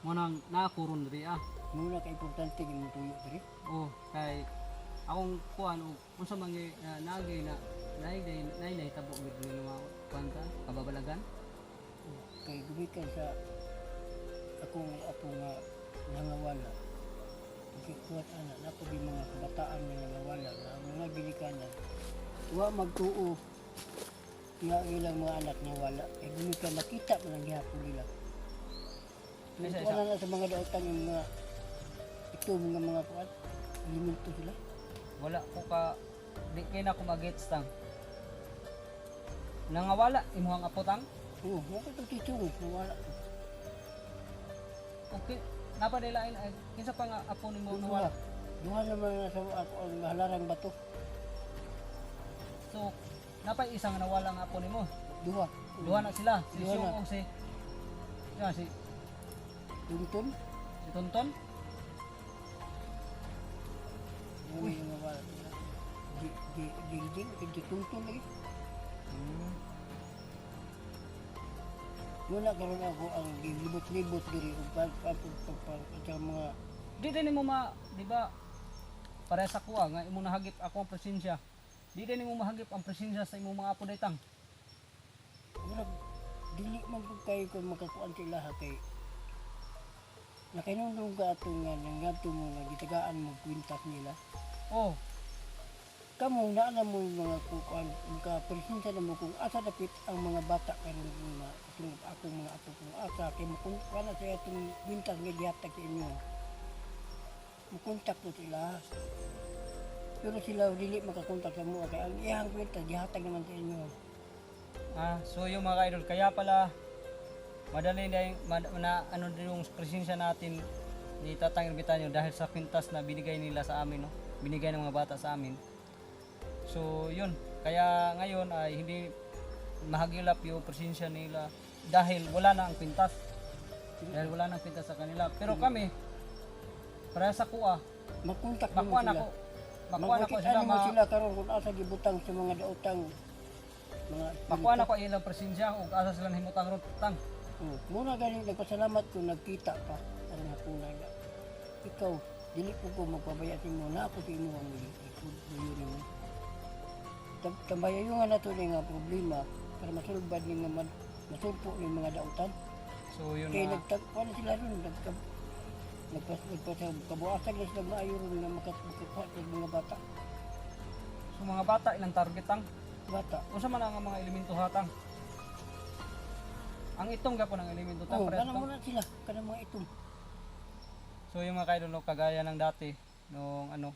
munang nakakuron diriya. Muna ka importante yung tuyo diri. Kay akong kuan unsa man nagay na nahitabo gid ni mga kwanta kababalagan. Kay gumikan sa akong apo nga nangawala. Kuwat anak na ko mga kabataan nga nangawala na mga ginikanan. Wa magtuo nga ilang mga anak nga wala. Kay gumikan makita man ang gihapon nila. Wala na sa mga daotan yung mga ito mga kuat elemento sila. Wala ko di kay na ko magets Tang. Nangawala imong apo Tang? Oo, wala ko titong wala. Okay, napadilain kinsa pa nga apo nimo nawala? Duha naman na sa ako ang Balarang Bato. So, napay isang nawala nga apo nimo. Duha Na sila, si Duha Siyong na. o si Tuntun. Tonton. Uy, mga wala. Di tuntun lagi. Muna karon ako ang libot-libot diri ug pag mga Di din mo di ba para sa kuha nga imo nahagip ako ang presensya. Di din imo mahagip ang presensya sa imong mga apo daytang. Murag dili man ko kayo kung makakuan sila ha kay nakinundong ka atong nga nangadto mo nga gitagaan mo kwintas nila. Oh, Kamo na mo yung mga kukuan mga presensya na mo kung asa dapit ang mga bata karon mga itong akong mga apo kung asa kay mo kung kana sa itong kwintas nga gihatag sa inyo. Mukontak ko sila. Pero sila dili makakontak sa mo kay ang iyang kwintas gihatag naman sa inyo. so yung mga idol kaya pala madali na ano din yung presensya natin ni Tatang Ermitanyo dahil sa kwintas na binigay nila sa amin, no? Binigay ng mga bata sa amin. So yun, kaya ngayon ay hindi mahagilap yung presensya nila dahil wala na ang kwintas. Dahil wala na ang kwintas sa kanila. Pero kami, para sa kuha, Makontak mo makuha na sila. ko. Makuha na ko sila, mo sila karon kung asa gibutang sa mga daotang mga makuha na ko ilang presensya ug asa sila nahimutang ron tang. Muna gani nagpasalamat kung nagkita pa ang hapuna nga. Ikaw dili ko magpabaya sa imo na ako sa imo ang ikod mo. Tambayayungan nato ni nga problema para masulbad ni nga masulpo ni mga daotan. So yun Kaya na. nagtagpuan na sila ron nagpasabkabuasag na sila maayo ron na makakuha sa mga bata. So mga bata ilang target tang. Bata. Unsa man ang mga elemento hatang? Ang itong gapon ang elemento tang pare. Kana mo na sila, kana mga itong. So yung mga kaidol, no, kagaya ng dati nung ano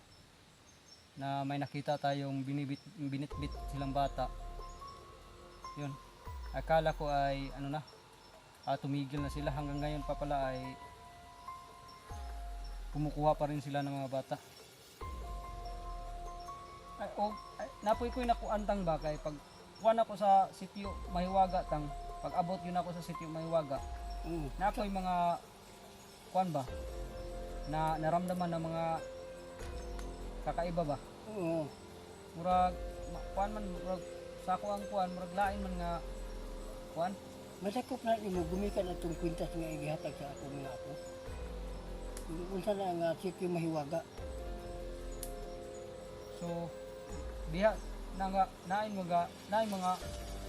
na may nakita tayong binitbit silang bata. Yun. Akala ko ay ano na tumigil na sila hanggang ngayon pa pala ay kumukuha pa rin sila ng mga bata. Napoy ko'y nakuantang ba kay pag kuha na ko sa sitio Mahiwaga tang pag abot yun ako sa sitio Mahiwaga napoy mga kuan ba na naramdaman ng mga kakaiba ba. Oo. Murag kuan man murag sa ako ang kuan murag lain man nga kuan. Masakop na nimo gumikan atong kwintas nga igihatag sa ako mga apo. Unsa na nga sitio Mahiwaga. So diha na nga nain mga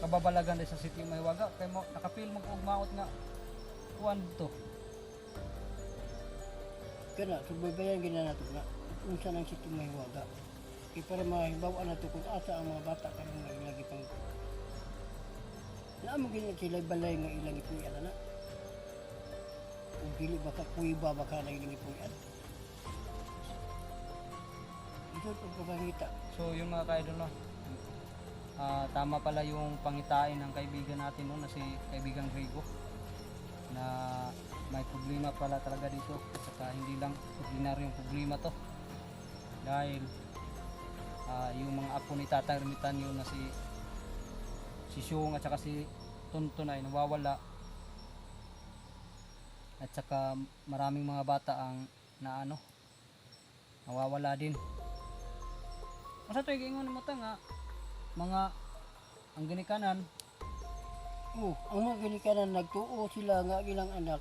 kababalagan din sa sitio Mahiwaga kay mo nakapil mo og maot nga kuan to. Kana subaybayan gina nato na unsa nang sitio Mahiwaga. Kay para mahibaw na to kung asa ang mga bata karon nga ilagi pang na mo gina sila balay nga ilang ipuyan na. Kung dili baka kuiba baka na ilang ipuyan. Ito pagpapangita. So yung mga kaidol, no, tama pala yung pangitain ng kaibigan natin, no, na si kaibigang Rigo na may problema pala talaga dito at saka hindi lang ordinaryong problema to dahil yung mga apo ni Tatang Ermitanyo na si Syong at saka si Tonton ay nawawala at saka maraming mga bata ang nawawala din. Masa to ingon mo ta nga mga ang ginikanan Ang mga ginikanan nagtuo sila nga ilang anak.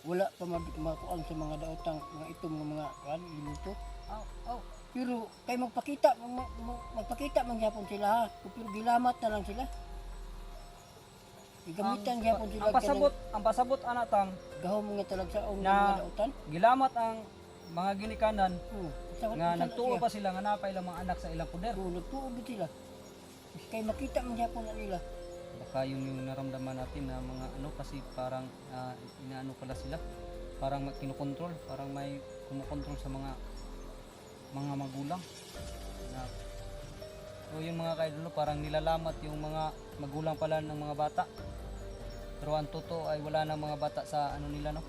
Wala pa makuan sa mga daotang mga itong mga kuan iluto. Pero kay magpakita man gyapon sila ha. Pero gilamat na lang sila. Gamitan gyapon sila ang pasabot ana tang gahom mga talagsaong na mga daotan. gilamat ang mga ginikanan nga nagtuo pa. pa sila nga napay ilang mga anak sa ilang poder. Nagtuo gid sila. Kay makita man gyapon na nila. Baka yun yung naramdaman natin na mga kasi parang inaano pala sila, parang kinukontrol, parang may kumukontrol sa mga magulang na, so yung mga kaidolo parang nilalamat yung mga magulang pala ng mga bata, pero ang totoo ay wala na mga bata sa nila, no.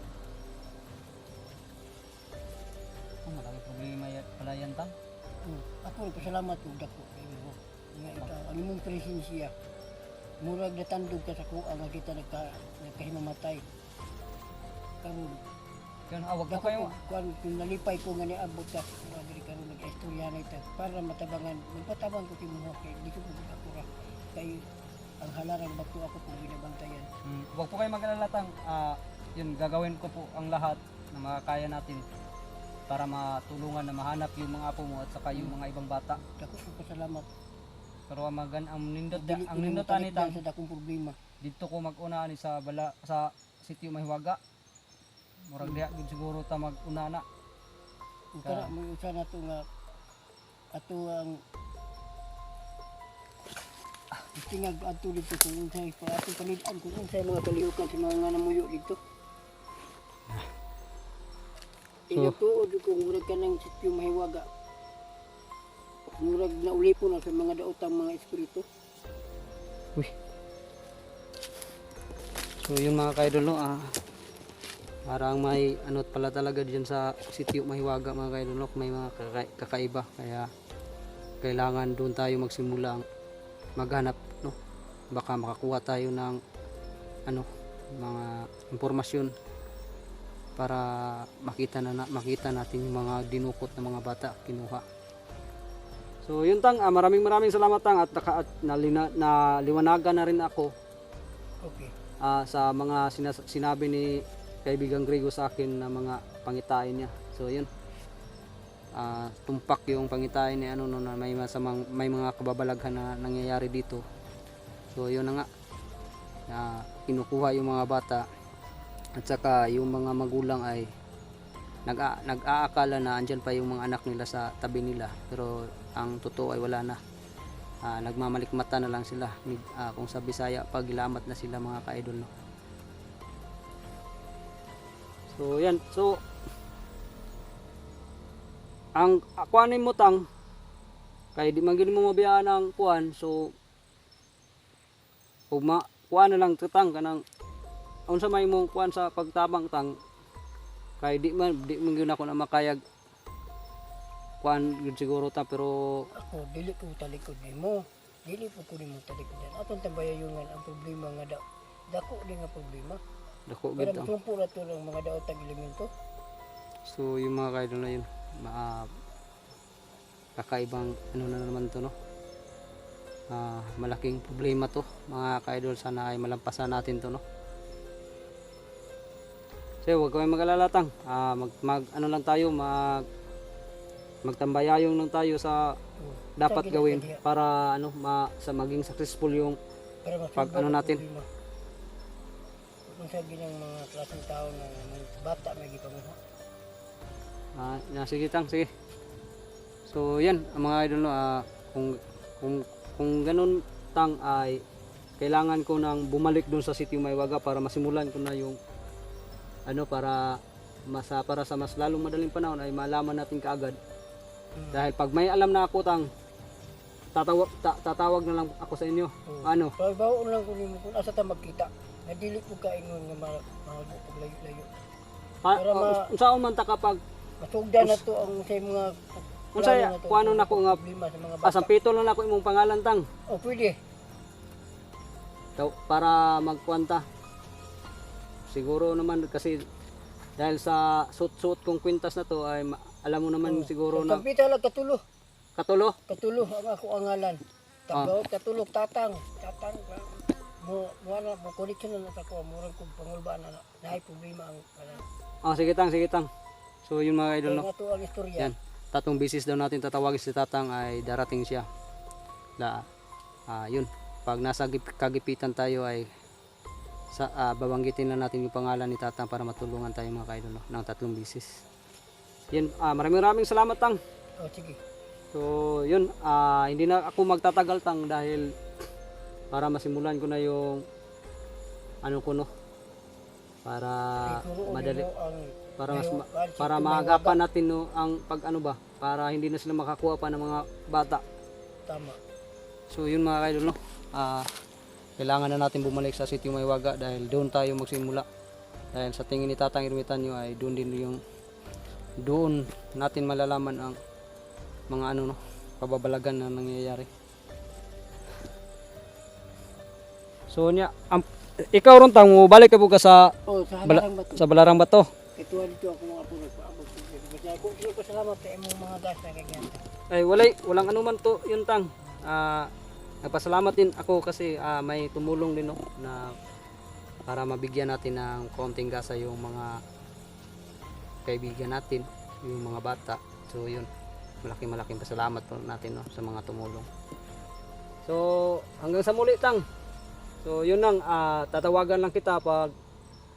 Malaki problema pala yan tang. Ako nagpasalamat ko dako kay mo. Nga ikaw ang imong presensya. Murag natandog ka sa kuha nga kita nagkahimamatay. Karon Yun, wag po dako kayo. kung nalipay ko nga niabot ka mga diri karon nag-istorya na ito para matabangan. Magpatabang ko timuha kay di ko ako ra kay ang halarang bato ako kung binabantayan. Wag po kayo mag-alala tang, yun gagawin ko po ang lahat na makakaya natin para matulungan na mahanap yung mga apo mo at saka yung mga ibang bata. Dako ko pasalamat. Pero ang nindot Dili ang ko nindot nimo ani talikdan tang sa dakong problema. dito ko mag-una ni sa sitio Mahiwaga. Murag diha gud siguro ta mag-una na. Ug kana mo usa na to nga ato ang tingag ato dito kung unsay pa ato panitan kung unsay mga kalihukan sa mga namuyo dito. Inatuod ko murag kanang sitio Mahiwaga. Murag na uli po na sa mga daotang mga espiritu. Uy. So yun mga kaidol no, parang may ano pala talaga diyan sa sitio Mahiwaga mga kaidol no, may mga kakaiba kaya kailangan doon tayo magsimula maghanap no. Baka makakuha tayo ng ano mga impormasyon para makita natin yung mga dinukot na mga bata kinuha. So yun tang, maraming salamat tang at naliwanagan na rin ako Okay. sa mga sinabi ni kaibigang Grego sa akin na mga pangitain niya. So yun. Tumpak yung pangitain ni ano no, na may mga kababalaghan na nangyayari dito. So yun na nga. Kinukuha yung mga bata at saka yung mga magulang ay nag-aakala na andyan pa yung mga anak nila sa tabi nila, pero ang totoo ay wala na. Nagmamalikmata na lang sila, kung sa Bisaya pagilamat na sila mga ka-idol no. So yan, so ang kuanin mo tang kay di man gid mo mabiyaan ang kuan, so ug kuan na lang tutang kanang unsa may mong kuan sa pagtabang tang kay di man gyud ako na makayag kuan gyud siguro ta, pero Ako dili ko talikod nimo. Dili po ko nimo talikod. Atong tambayayungan ang problema nga dako di nga problema. dako Pero gid ang masumpo na to ng mga daotang elemento. so yung mga kaidol na yun kakaibang ano na naman to no. Malaking problema to mga kaidol, sana ay malampasan natin to no. So huwag kayong mag-alala tang, ano lang tayo, magtambayayong lang tayo sa dapat gawin para ano sa maging successful yung pag ano natin. Kung sabi ng mga klaseng tao na bata may gipamuha. Sige tang, sige. So yan ang mga idol no, kung ganun tang ay kailangan ko nang bumalik doon sa sitio Mahiwaga para masimulan ko na yung ano para sa mas lalong madaling panahon ay malaman natin kaagad. Dahil pag may alam na ako tang tatawag na lang ako sa inyo. Ano? Pagbaon lang ko nimo kung asa ta magkita. Nadili ko kaingon nga mahagpo layo-layo. Unsaon man ta kapag masugdan na to ang sa mga unsay kuano nako nga problema sa mga bata. asampito lang nako imong pangalan tang. Pwede. Para magkwanta. Siguro naman kasi dahil sa suot-suot kong kwintas na to ay alam mo naman siguro na Kampita lang katulo. katulo. Katulo ang ako angalan. Katulog tatang mo connection na ako murag kog pangulbaan na naay problema ang Sige tang. So yung mga idol no. nga to ang istorya. Yan. Tatong bisis daw natin tatawagin si Tatang ay darating siya. Yun. Pag nasa kagipitan tayo ay babanggitin lang natin yung pangalan ni Tatang para matulungan tayo mga kaidol no, ng 3 bisis. Yan, maraming salamat tang. Sige. So yun, hindi na ako magtatagal tang dahil para masimulan ko na yung ano ko no, para madali para maagapan natin no ang pag ano ba, para hindi na sila makakuha pa ng mga bata. Tama. So yun mga kaidol no, kailangan na natin bumalik sa sitio Mahiwaga dahil doon tayo magsimula. Dahil sa tingin ni Tatang Ermitanyo ay doon natin malalaman ang mga ano no, kababalagan na nangyayari. So niya, ikaw ron tang balik ka po sa Balarang Bato. Ito dito ako mga puno paabot. Ko salamat sa imong mga gas na kagyan. Ay walang anuman to yun tang. Nagpasalamat din ako kasi may tumulong din no, na para mabigyan natin ng konting gasa yung mga kaibigan natin yung mga bata. So yun, malaking pasalamat po natin, no, sa mga tumulong. So hanggang sa muli, Tang. So yun lang, tatawagan lang kita pag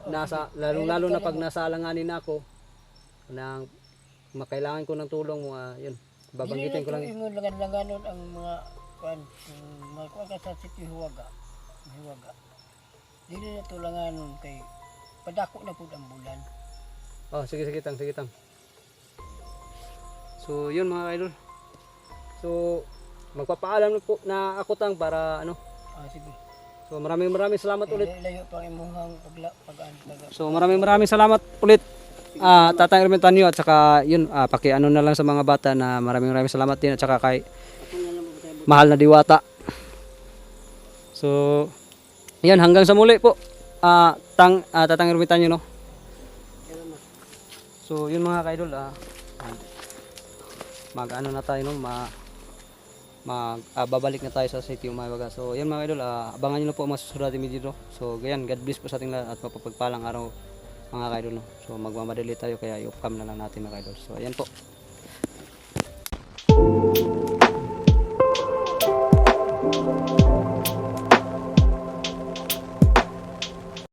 nasa, lalo na pag nasa alanganin na ako nang makailangan ko ng tulong mo, yun, babanggitin ko lang. Ingon langan-langanon ang mga kuan, mga kuan ka sa City Hiwaga. Dili na to langanon kay padako na pud ang bulan. Oh, sige Tang. So yun mga idol. So magpapaalam na po na ako, Tang, para ano. Sige. So maraming salamat ulit. Layo pang imuhang pag-an. So maraming salamat ulit, Tatang Ermitanyo, at saka yun, pakiano na lang sa mga bata na maraming salamat din, at saka kay mahal na Diwata. So yan, hanggang sa muli po, Tatang Ermitanyo, no. So yun mga kaidol, mag-ano na tayo, no, babalik na tayo sa City Umaybaga. So yan mga idol, abangan nyo na po ang mga susunod natin video. So ganyan, God bless po sa ating lahat at mapapagpalang araw mga idol, no. So magmamadali tayo, kaya i-off-cam na lang natin mga idol. So ayan po.